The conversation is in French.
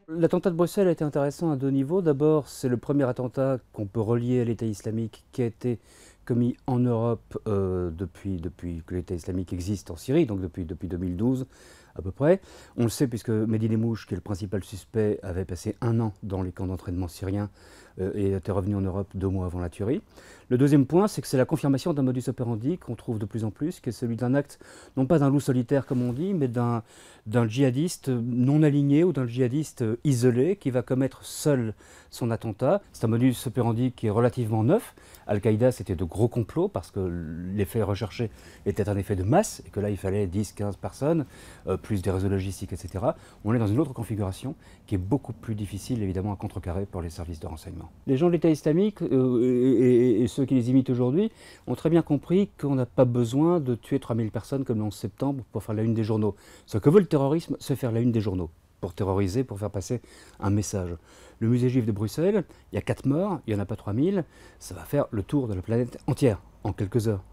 L'attentat de Bruxelles a été intéressant à deux niveaux. D'abord, c'est le premier attentat qu'on peut relier à l'État islamique qui a été commis en Europe depuis que l'État islamique existe en Syrie, donc depuis 2012 à peu près. On le sait puisque Mehdi Lemouche, qui est le principal suspect, avait passé un an dans les camps d'entraînement syriens et était revenu en Europe 2 mois avant la tuerie. Le deuxième point, c'est que c'est la confirmation d'un modus operandi qu'on trouve de plus en plus, qui est celui d'un acte, non pas d'un loup solitaire comme on dit, mais d'un djihadiste non aligné ou d'un djihadiste isolé qui va commettre seul son attentat. C'est un modus operandi qui est relativement neuf. Al-Qaïda, c'était de gros complots parce que l'effet recherché était un effet de masse et que là, il fallait 10-15 personnes, plus des réseaux logistiques, etc. On est dans une autre configuration qui est beaucoup plus difficile, évidemment, à contrecarrer pour les services de renseignement. Les gens de l'État islamique et ceux qui les imitent aujourd'hui ont très bien compris qu'on n'a pas besoin de tuer 3000 personnes comme le 11 septembre pour faire la une des journaux. Ce que veut le terrorisme, c'est faire la une des journaux, pour terroriser, pour faire passer un message. Le musée juif de Bruxelles, il y a 4 morts, il n'y en a pas 3000, ça va faire le tour de la planète entière en quelques heures.